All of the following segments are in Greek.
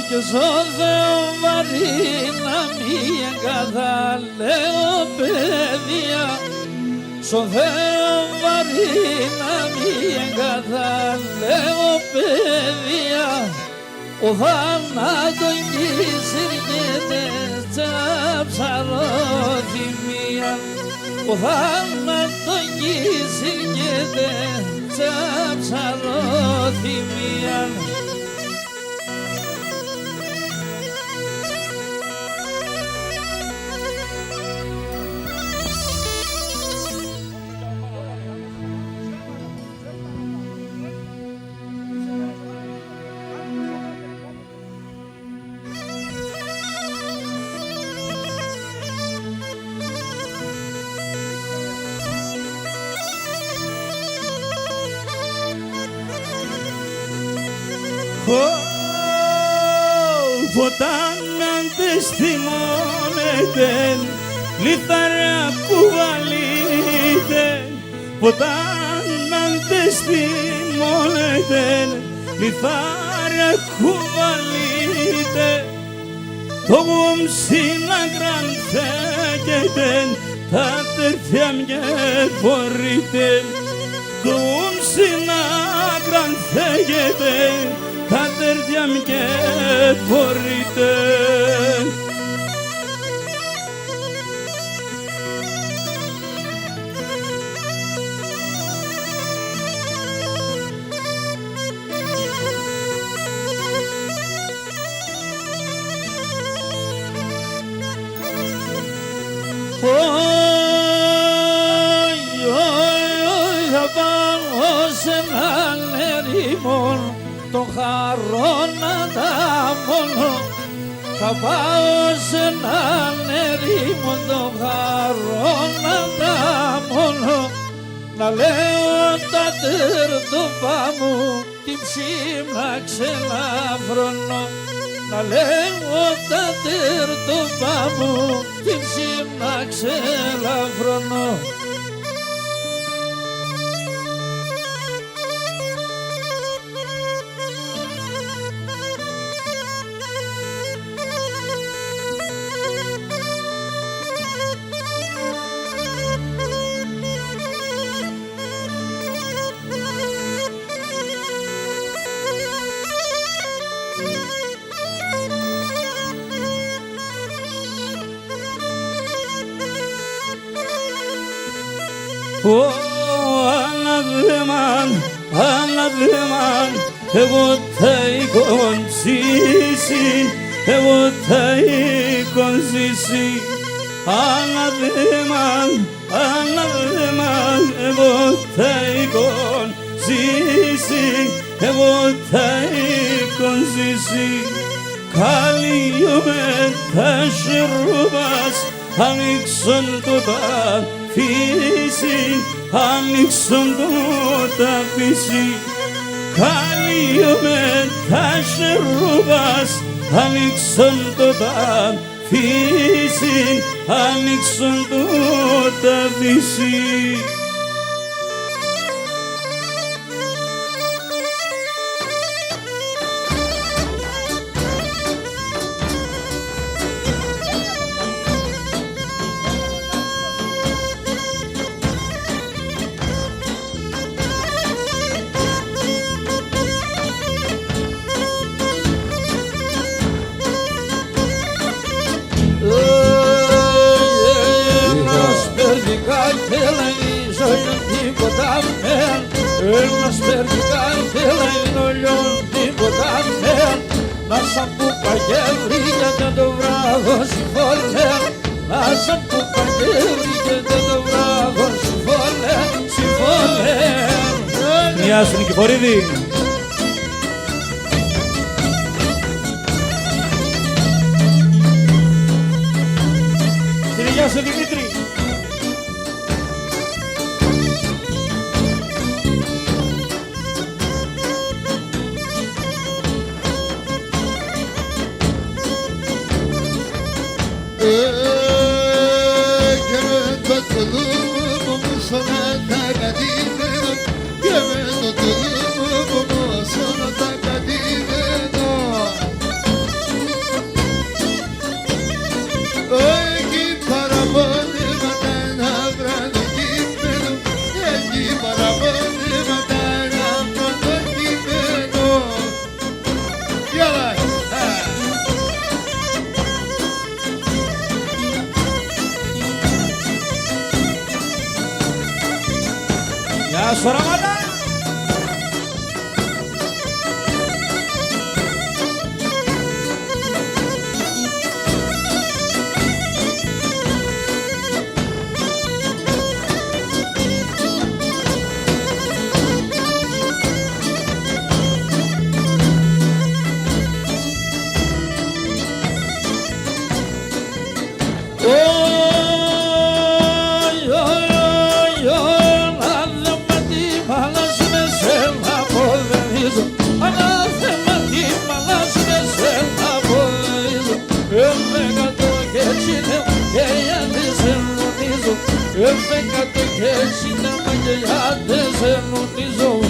και στο Θεό βαρύ να μη εγκαταλέω παιδιά, στο Θεό βαρύ να μη εγκαταλέω παιδιά, ο θάνατον γυσυρκέται τσα ψαροθυμία, ο θάνατον γυσυρκέται τσα ψαροθυμία. Όταν αντιστημώνεται λιθαρά κουβαλείτε, όταν αντιστημώνεται λιθαρά κουβαλείτε, το γούμψι να κρανθέκεται τα τερθιά μια μπορείτε, το γούμψι να κρανθέκεται τα τερδιά μη και μπορείτε. Θα πάω σε έναν ερήμο το χαρό να τα μόνο, θα πάω σε έναν ερήμο το χαρό να τα μόνο, να λέω τα τερτοπά μου την ψήμνα ξελαφρώνω, να λέω τα τερτοπά μου την ψήμνα ξελαφρώνω. Αναδέμαν, αναδέμαν, εγώ θα εικονζήσει, εγώ θα εικονζήσει. Αναδέμαν, αναδέμαν, εγώ θα εικονζήσει, εγώ θα εικονζήσει. Καλύγιομαι τα σιρούβας, ανοίξον το τα φύση, ανοίξον το τα φύση. Καλύγιομαι τα σιρούβας, ανοίξον το τα φύση, ανοίξον το τα φύση. Ένας περνικάν θέλει νολιόν τίποτα μεν, να σαν που παγεύρηκε το βράδο συμφώνε, να σαν που παγεύρηκε το βράδο συμφώνε, συμφώνε. Γεια σου Νικηφορίδη. Γεια σου Δημήτρη. Και με το τουλούμπο μου σώνα τα κατήδε, και με το τουλούμπο μου σώνα τα κατήδε. σου Ραματά. Venga tu que si no me llegaste se notizó.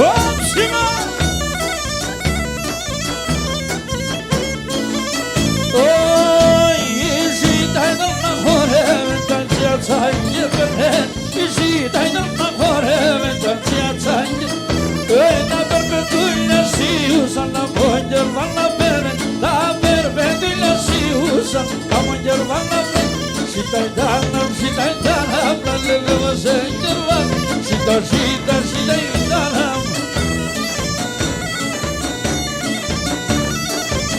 κόψιμα. Ζητάει να χορεύει τα τσιατσάκια ζητάει να χορεύει τα τσιατσάκια τα περπετούλια σιούσαν να μογγερβάν να πέρε τα περπετούλια σιούσαν να μογγερβάν να πέρε ζητάει τάναμ πλαλεύω σε γερβάν ζητάει τάναμ.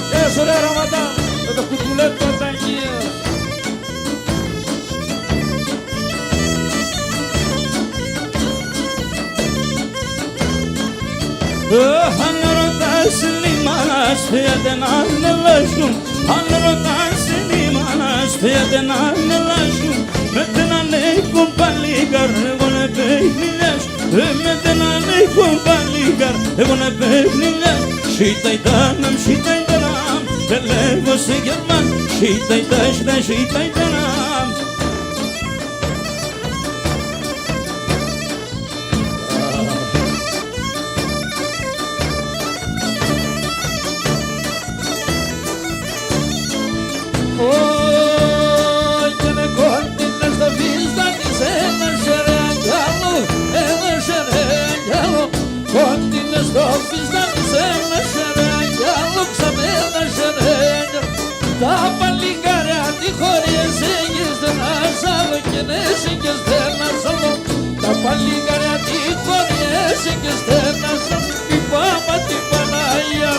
Γεια ρε Ραματάν με το κουτουλέτο τα αγίας. Αν ρωτάς λίμανας φύγατε να ανεβάσουν. Αν ρωτάς λίμανας φύγατε να ανεβάσουν. Με την ανήκουν παλίκαρ εγώ να παιχνιλιάς. Με την ανήκουν παλίκαρ εγώ να παιχνιλιάς. Ζητάει τάναμ δεν λέγω σε γερμάν. Ζητάει τάναμ. Κόντινες το φυσδάνεις ένα σεραγιάλο ξαμένα σεραγιάλο τα παλικάρια τη χωρίς έγες δεν ασάλω και νέσηκες δεν ασάλω τα παλικάρια τη χωρίς έγες δεν ασάλω η πάμα την Παναγία.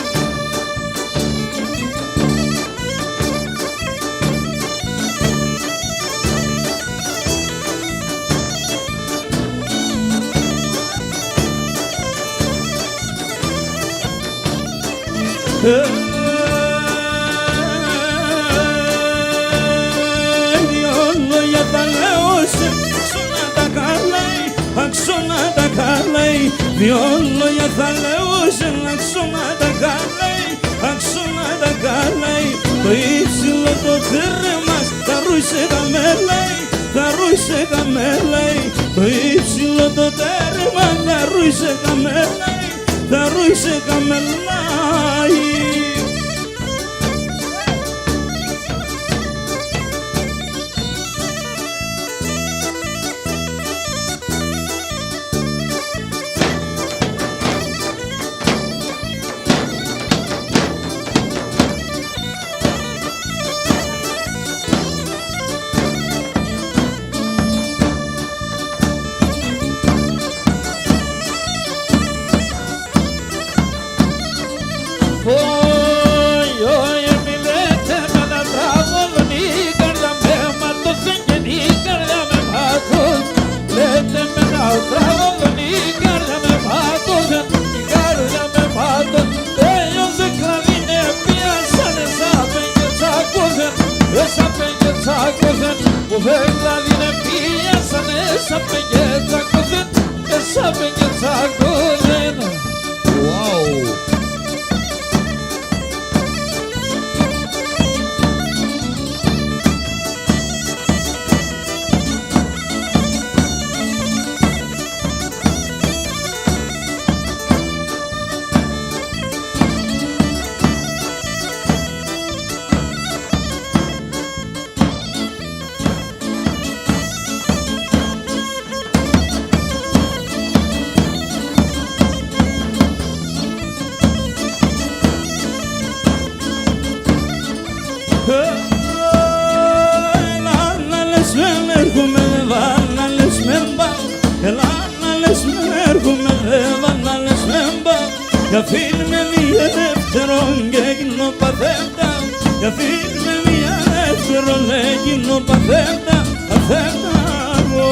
Δυο λόγια τα λέω σε ξώνα τα καλάει, αξώνα τα καλάει. Δυο λόγια θα λέω σε αξώνα τα καλάει, αξώνα τα καλάει. Το ύψιλο το τέρμας θα ρούισε καμέλαει, θα ρούισε καμέλαει. Το ύψιλο το τέρμα θα ρούισε καμέλαει, θα ρούισε καμέλαει. Για φίλμε μία δεύτερον και γίνω παθέτα. Για φίλμε μία δεύτερον και γίνω παθέτα. Παθέτα εγώ.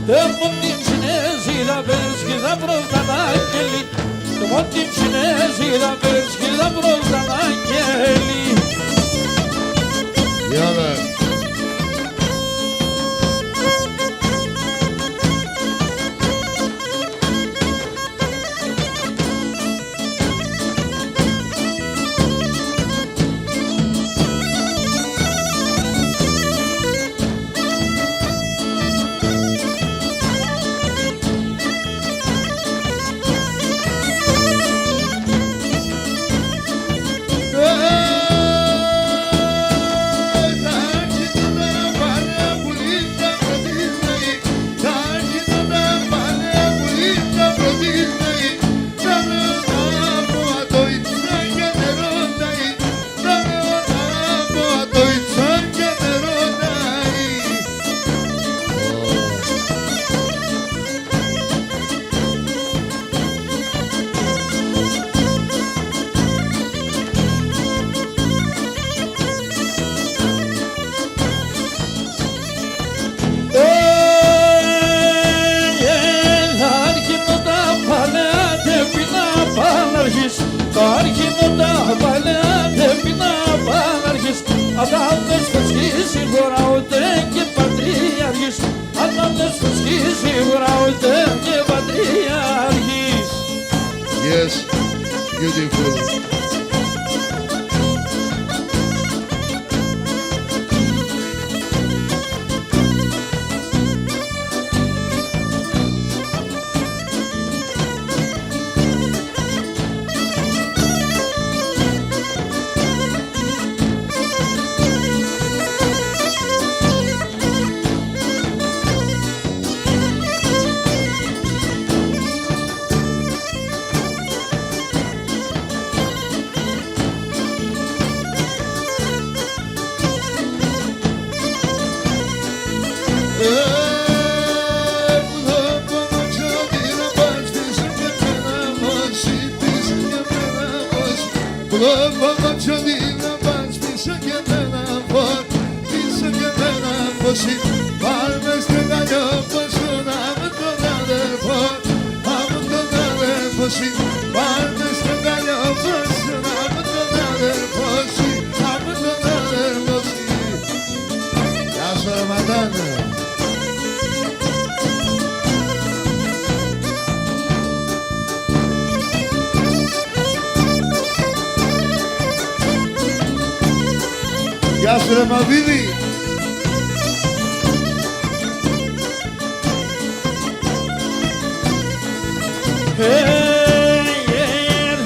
Tempo din cinesi da verski da brozdan angeli Tempo din cinesi da verski da brozdan angeli Yalan. Adamles făschiși, voraută και πατριάρχης Adamles făschiși, voraută και πατριάρχης Yes, beautiful. Γεια σου ρε Μαβίδη.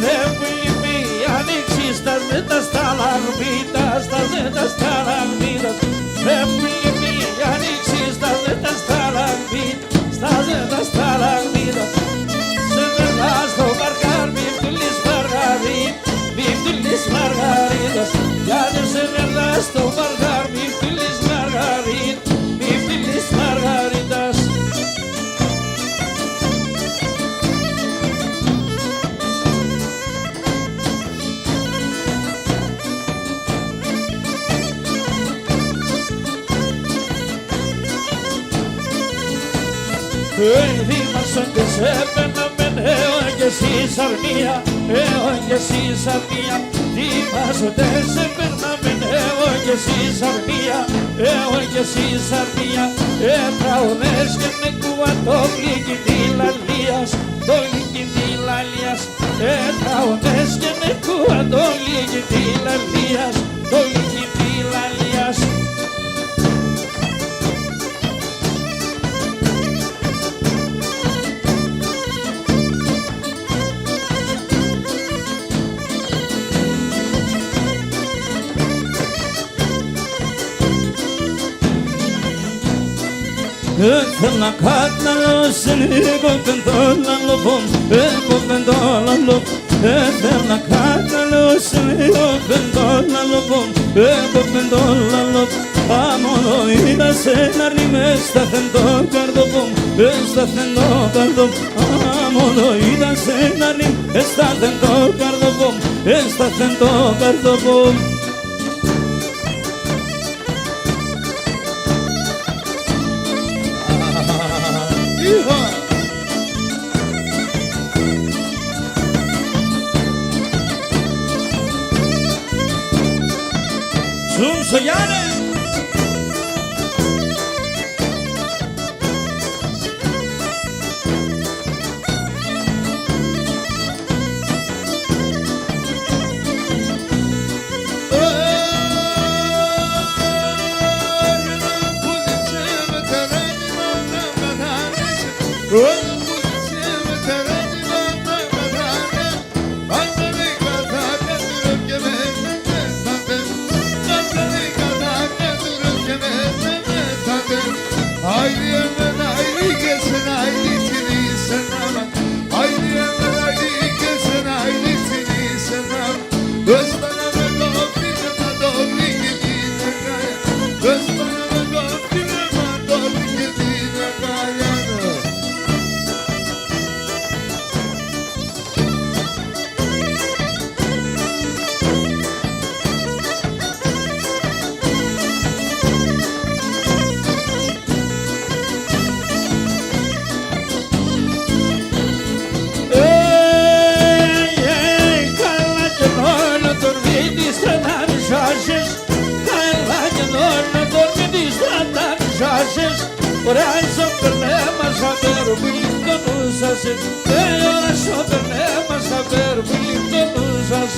Δεν βλέπει ανοίξει στα ζέτα στα λαρμίτα, στα ζέτα στα λαρμίτα. Δεν βλέπει ανοίξει στα ζέτα στα λαρμίτα, στα ζέτα στα λαρμίτα. Σε βερνά στο μπαρκάρ, μη φτουλείς μαργαρίτ, μη φτουλείς μαργαρίτας. Γιατί σε βερνά στο μπαρκάρ, μη φτουλείς μαργαρίτ, μη φτουλείς μαργαρίτας. Δήμασον και σε έπαιρναμεν, και εσύ σαρμία, και εσύ σαρμία. Δήμασον και σε έπαιρναμεν, και εσύ σαρμία, και εσύ σαρμία. Τραγουδές και με κουβα το γλυκι δηλαλίας, το γλυκι δηλαλίας. Τραγουδές και με κουβα το γλυκι δηλαλίας, το γλυκι δηλαλίας. Θέλω κατάλωσεν, εγώ πεντόλα λοπών, εγώ πεντόλα λοπ. Θέλω κατάλωσεν, εγώ πεντόλα λοπών, εγώ πεντόλα λοπ. Αμόνο είδα σε να ρίμες στα θεντό καρδοπών, στα θεντό καρδοπ. Αμόνο είδα σε να ρίμες στα θεντό καρδοπών, στα θεντό καρδοπών. Μισογιάννε. Ωραία σοπερνέ μας αφέρω πιλίμ το νου σας. Ωραία σοπερνέ μας αφέρω πιλίμ το νου σας.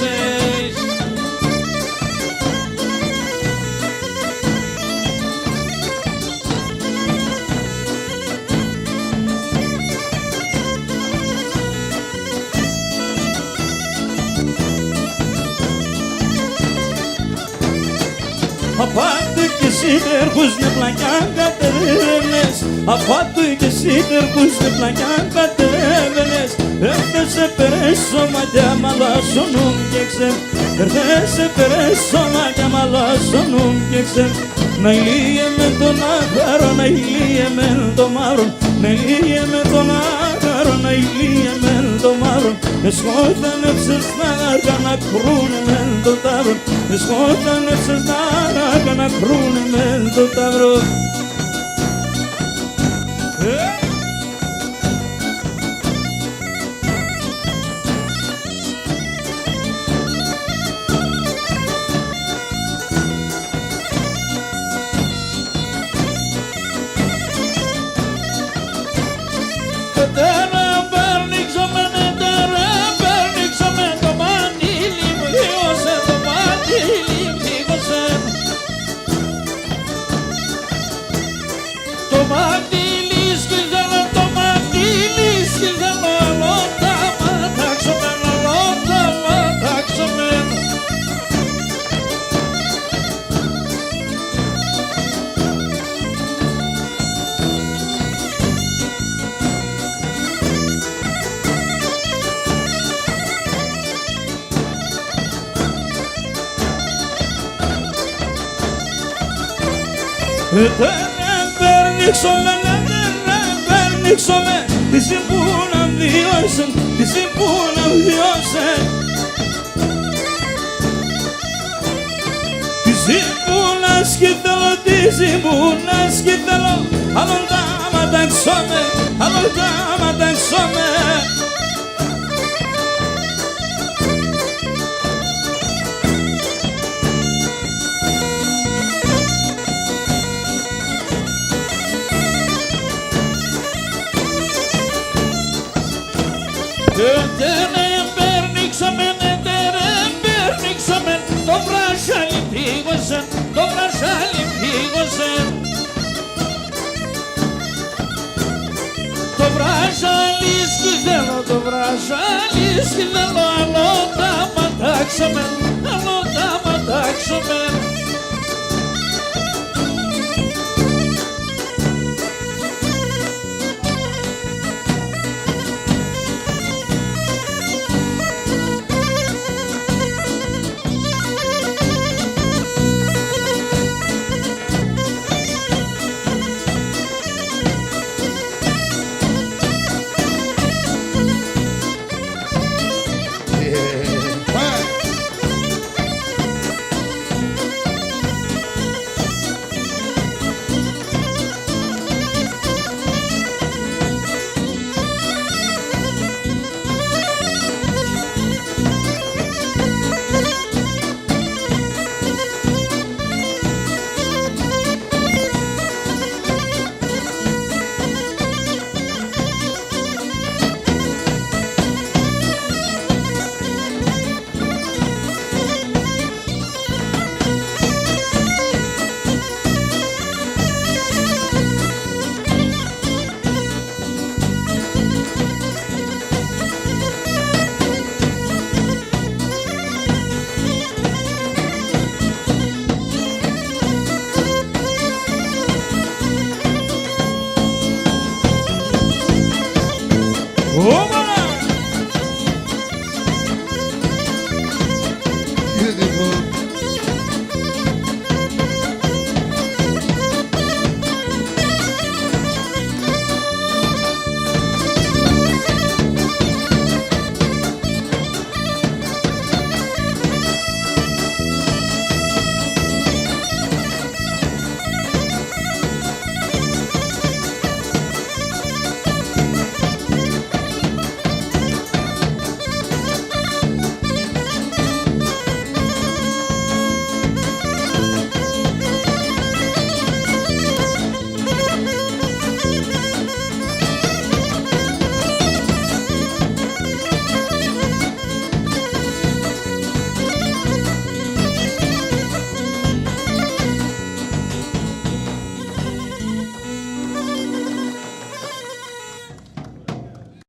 Απάντου και σίδερχους με πλακιά κατέβαινες. Απάντου και σίδερχους με πλακιά κατέβαινες. Έρθεσαι περέσω μαγιά μαλάσσονουν και ξέμ. Έρθεσαι περέσω μαγιά μαλάσσονουν και ξέμ. Να ηλίε με τον άχαρο, να ηλίε με το μαύρο. Να ηλίε με τον άχαρο, να ηλίε με το μαύρο. Εσχόθανεψες να άργα να κρούνε με το ταύρο. Εσχόθανεψες να άργα να κρούνε με το ταύρο. Περνήξομαι, τι συμβούλα βιώσεν, τι συμβούλα βιώσεν. Τι συμβούλα σκητέλω, τι συμβούλα σκητέλω. Άλλον τα ματαξόμε, άλλον τα ματαξόμε. Περνήξαμε, το βρασάλι πήγωσαν, το βρασάλι πήγωσαν. Το βρασάλι σκυθέλω, το βρασάλι σκυθέλω. Άλλο τα ματάξαμε, άλλο τα ματάξαμε. Oma